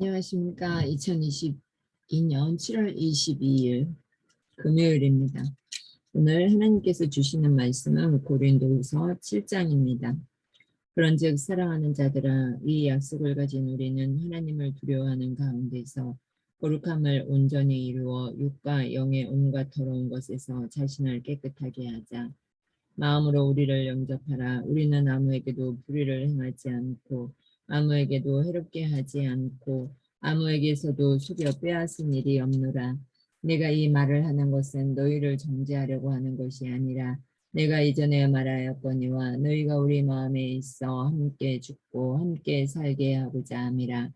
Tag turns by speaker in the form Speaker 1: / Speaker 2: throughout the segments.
Speaker 1: 안녕하십니까. 2022년 7월 22일 금요일입니다. 오늘 하나님께서 주시는 말씀은 고린도후서 7장입니다. 그런즉 사랑하는 자들아, 이 약속을 가진 우리는 하나님을 두려워하는 가운데서 거룩함을 온전히 이루어 육과 영의 온갖 더러운 것에서 자신을 깨끗하게 하자. 마음으로 우리를 영접하라. 우리는 아무에게도 불의를 행하지 않고 아무에게도 해롭게 하지 않고 아무에게서도 속여 빼앗은 일이 없노라. 내가 이 말을 하는 것은 너희를 정죄하려고 하는 것이 아니라 내가 이전에 말하였거니와 너희가 우리 마음에 있어 함께 죽고 함께 살게 하고자 함이라.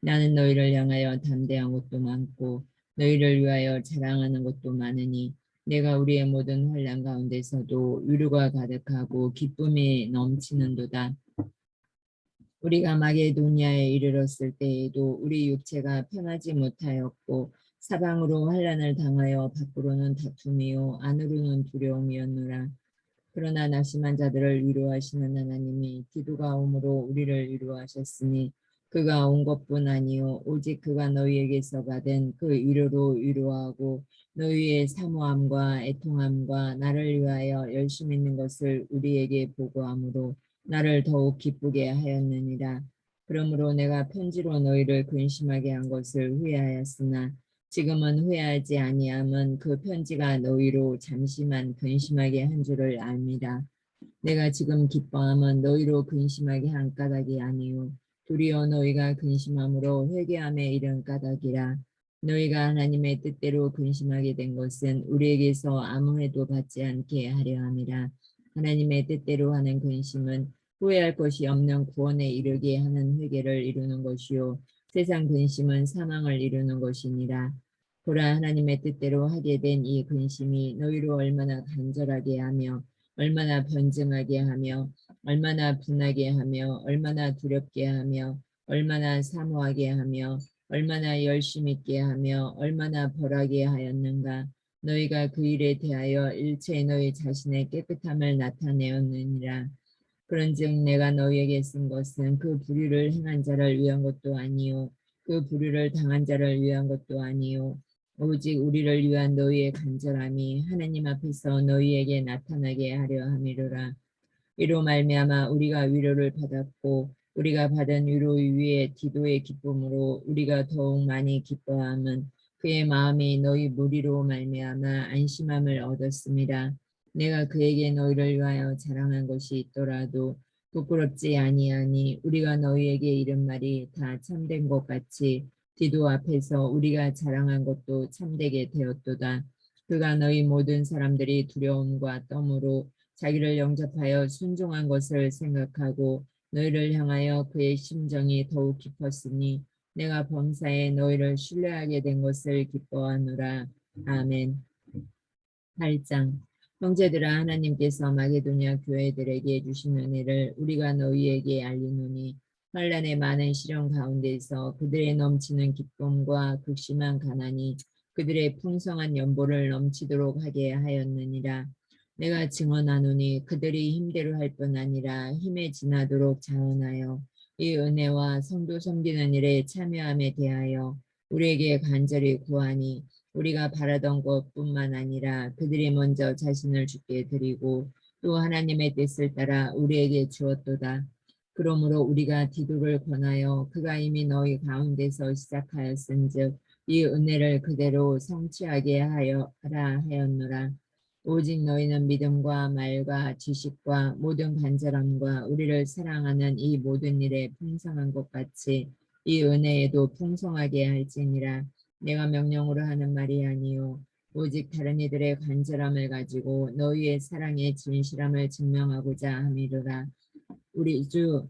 Speaker 1: 나는 너희를 향하여 담대한 것도 많고 너희를 위하여 자랑하는 것도 많으니 내가 우리의 모든 환난 가운데서도 위로가 가득하고 기쁨이 넘치는도다. 우리가 마게도니아에 이르렀을 때에도 우리 육체가 편하지 못하였고 사방으로 환난을 당하여 밖으로는 다툼이요 안으로는 두려움이었노라. 그러나 낙심한 자들을 위로하시는 하나님이 디도가 오므로 우리를 위로하셨으니 그가 온 것뿐 아니요 오직 그가 너희에게서 받은 그 위로로 위로하고 너희의 사모함과 애통함과 나를 위하여 열심 있는 것을 우리에게 보고함으로 나를 더욱 기쁘게 하였느니라. 그러므로 내가 편지로 너희를 근심하게 한 것을 후회하였으나 지금은 후회하지 아니함은 그 편지가 너희로 잠시만 근심하게 한 줄을 압니다. 내가 지금 기뻐함은 너희로 근심하게 한 까닭이 아니요 도리어 너희가 근심함으로 회개함에 이른 까닭이라. 너희가 하나님의 뜻대로 근심하게 된 것은 우리에게서 아무 해도 받지 않게 하려 함이라. 하나님의 뜻대로 하는 근심은 후회할 것이 없는 구원에 이르게 하는 회개를 이루는 것이요 세상 근심은 사망을 이루는 것이니라. 보라, 하나님의 뜻대로 하게 된 이 근심이 너희로 얼마나 간절하게 하며 얼마나 변증하게 하며 얼마나 분하게 하며 얼마나 두렵게 하며 얼마나 사모하게 하며 얼마나 열심 있게 하며 얼마나 벌하게 하였는가. 너희가 그 일에 대하여 일체 너희 자신의 깨끗함을 나타내었느니라. 그런즉 내가 너희에게 쓴 것은 그 불의를 행한 자를 위한 것도 아니요 그 불의를 당한 자를 위한 것도 아니요 오직 우리를 위한 너희의 간절함이 하나님 앞에서 너희에게 나타나게 하려 함이로라. 이로 말미암아 우리가 위로를 받았고 우리가 받은 위로 위에 디도의 기쁨으로 우리가 더욱 많이 기뻐함은 그의 마음이 너희 무리로 말미암아 안심함을 얻었습니다. 내가 그에게 너희를 위하여 자랑한 것이 있더라도 부끄럽지 아니하니 우리가 너희에게 이른 말이 다 참된 것 같이 디도 앞에서 우리가 자랑한 것도 참되게 되었도다. 그가 너희 모든 사람들이 두려움과 떠므로 자기를 영접하여 순종한 것을 생각하고 너희를 향하여 그의 심정이 더욱 깊었으니 내가 범사에 너희를 신뢰하게 된 것을 기뻐하노라. 아멘. 8장. 형제들아, 하나님께서 마게도냐 교회들에게 주신 은혜를 우리가 너희에게 알리노니 환난의 많은 시련 가운데서 그들의 넘치는 기쁨과 극심한 가난이 그들의 풍성한 연보를 넘치도록 하게 하였느니라. 내가 증언하노니 그들이 힘대로 할 뿐 아니라 힘에 지나도록 자원하여 이 은혜와 성도 섬기는 일에 참여함에 대하여 우리에게 간절히 구하니 우리가 바라던 것뿐만 아니라 그들이 먼저 자신을 주께 드리고 또 하나님의 뜻을 따라 우리에게 주었도다. 그러므로 우리가 디도를 권하여 그가 이미 너희 가운데서 시작하였은즉 이 은혜를 그대로 성취하게 하라 하였노라. 오직 너희는 믿음과 말과 지식과 모든 간절함과 우리를 사랑하는 이 모든 일에 풍성한 것 같이 이 은혜에도 풍성하게 할지니라. 내가 명령으로 하는 말이 아니요 오직 다른 이들의 간절함을 가지고 너희의 사랑의 진실함을 증명하고자 함이로라. 우리 주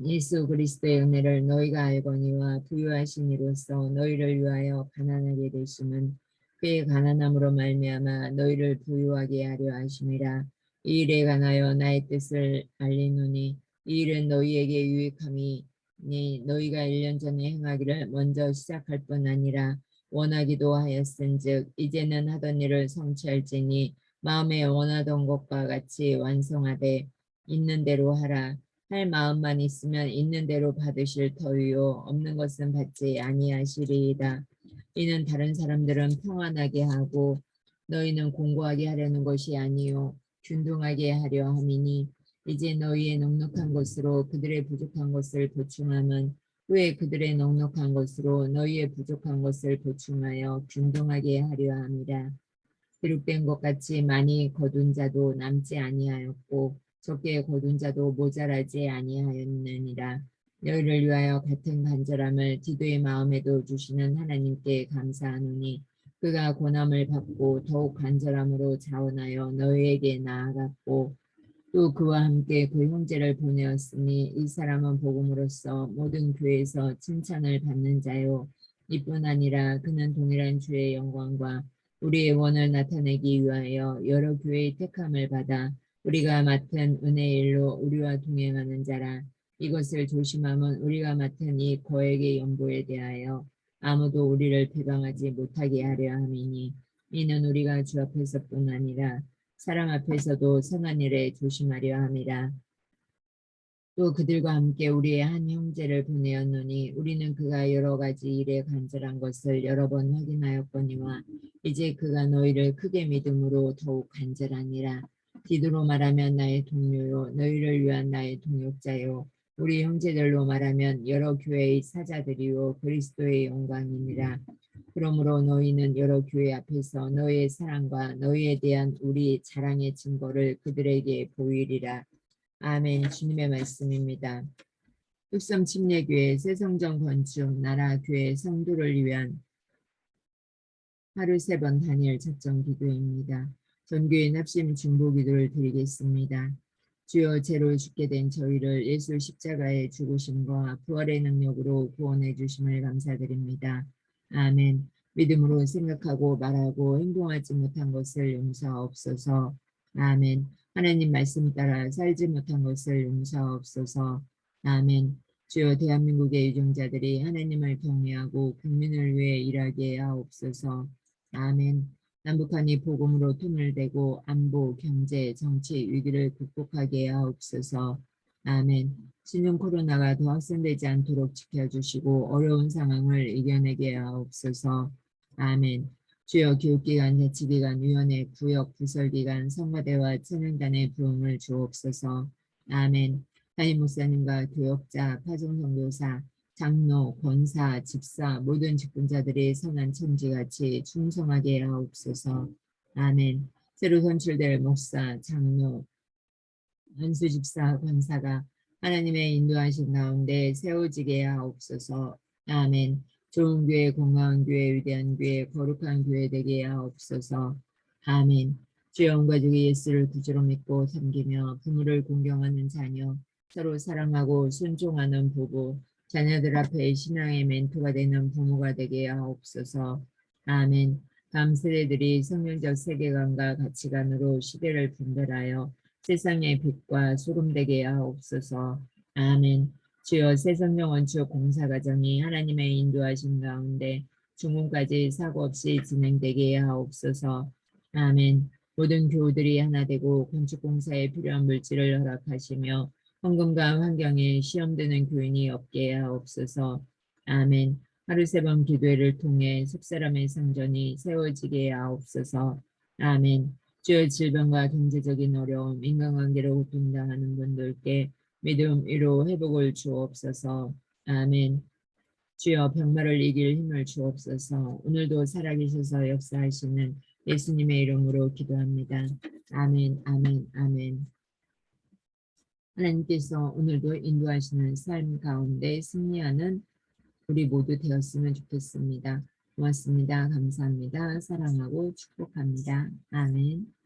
Speaker 1: 예수 그리스도의 은혜를 너희가 알거니와 부유하신 이로써 너희를 위하여 가난하게 되심은 그의 가난함으로 말미암아 너희를 부유하게 하려 하심이라. 이 일에 관하여 나의 뜻을 알리노니 이 일은 너희에게 유익함이 너희가 1년 전에 행하기를 먼저 시작할 뿐 아니라 원하기도 하였은즉 이제는 하던 일을 성취할지니 마음에 원하던 것과 같이 완성하되 있는 대로 하라. 할 마음만 있으면 있는 대로 받으실 터이요 없는 것은 받지 아니하시리이다. 이는 다른 사람들은 평안하게 하고 너희는 공고하게 하려는 것이 아니요 균등하게 하려 함이니 이제 너희의 넉넉한 것으로 그들의 부족한 것을 보충함은 후에 그들의 넉넉한 것으로 너희의 부족한 것을 보충하여 균등하게 하려 함이라. 기록된 것 같이 많이 거둔 자도 남지 아니하였고 적게 거둔 자도 모자라지 아니하였느니라. 너희를 위하여 같은 간절함을 디도의 마음에도 주시는 하나님께 감사하노니 그가 고난을 받고 더욱 간절함으로 자원하여 너희에게 나아갔고 또 그와 함께 그 형제를 보내었으니 이 사람은 복음으로써 모든 교회에서 칭찬을 받는 자요 이뿐 아니라 그는 동일한 주의 영광과 우리의 원을 나타내기 위하여 여러 교회의 택함을 받아 우리가 맡은 은혜의 일로 우리와 동행하는 자라. 이것을 조심함은 우리가 맡은 이 거액의 연보에 대하여 아무도 우리를 비방하지 못하게 하려 함이니 이는 우리가 주 앞에서뿐 아니라 사람 앞에서도 선한 일에 조심하려 함이라. 또 그들과 함께 우리의 한 형제를 보내었노니 우리는 그가 여러 가지 일에 간절한 것을 여러 번 확인하였거니와 이제 그가 너희를 크게 믿음으로 더욱 간절하니라. 디도로 말하면 나의 동료요 너희를 위한 나의 동역자요 우리 형제들로 말하면 여러 교회의 사자들이요 그리스도의 영광이니라. 그러므로 너희는 여러 교회 앞에서 너희의 사랑과 너희에 대한 우리 자랑의 증거를 그들에게 보이리라. 아멘. 주님의 말씀입니다. 흑섬 침례교회 새성전 건축 나라교회 성도를 위한 하루 3번 단일 작정 기도입니다. 전교회 납심 중보 기도를 드리겠습니다. 주여 죄로 죽게 된 저희를 예수 십자가의 죽으심과 부활의 능력으로 구원해 주심을 감사드립니다. 아멘. 믿음으로 생각하고 말하고 행동하지 못한 것을 용서하옵소서. 아멘. 하나님 말씀 따라 살지 못한 것을 용서하옵소서. 아멘. 주여 대한민국의 유종자들이 하나님을 경외하고 국민을 위해 일하게 하옵소서. 아멘. 남북한이 복음으로 통일되고 안보, 경제, 정치 위기를 극복하게 하옵소서. 아멘. 신종 코로나가 더 확산되지 않도록 지켜주시고 어려운 상황을 이겨내게 하옵소서. 아멘. 주여 교육기관, 자치기관, 위원회, 구역, 부설기관, 성가대와 찬양단의 부흥을 주옵소서. 아멘. 담임 목사님과 교역자, 파송선교사, 장로, 권사, 집사, 모든 직분자들이 선한 천지같이 충성하게 하옵소서. 아멘. 새로 선출될 목사, 장로, 한수 집사, 권사가 하나님의 인도하신 가운데 세워지게 하옵소서. 아멘. 좋은 교회, 건강한 교회, 위대한 교회, 거룩한 교회 되게 하옵소서. 아멘. 주여 온 가족이 예수를 구주로 믿고 섬기며 부모를 공경하는 자녀, 서로 사랑하고 순종하는 부부, 자녀들 앞에 신앙의 멘토가 되는 부모가 되게 하옵소서. 아멘. 다음 세대들이 성경적 세계관과 가치관으로 시대를 분별하여 세상의 빛과 소금 되게 하옵소서. 아멘. 주여 새성령 원추 공사과정이 하나님의 인도하신 가운데 중공까지 사고 없이 진행되게 하옵소서. 아멘. 모든 교우들이 하나 되고 건축공사에 필요한 물질을 허락하시며 헌금과 환경에 시험되는 교인이 없게 하옵소서. 아멘. 하루 3번 기도회를 통해 속사람의 성전이 세워지게 하옵소서. 아멘. 주요 질병과 경제적인 어려움, 인간관계로 고통당하는 분들께 믿음, 위로, 회복을 주옵소서. 아멘. 주여 병마를 이길 힘을 주옵소서. 오늘도 살아계셔서 역사하시는 예수님의 이름으로 기도합니다. 아멘, 아멘, 아멘. 하나님께서 오늘도 인도하시는 삶 가운데 승리하는 우리 모두 되었으면 좋겠습니다. 고맙습니다. 감사합니다. 사랑하고 축복합니다. 아멘.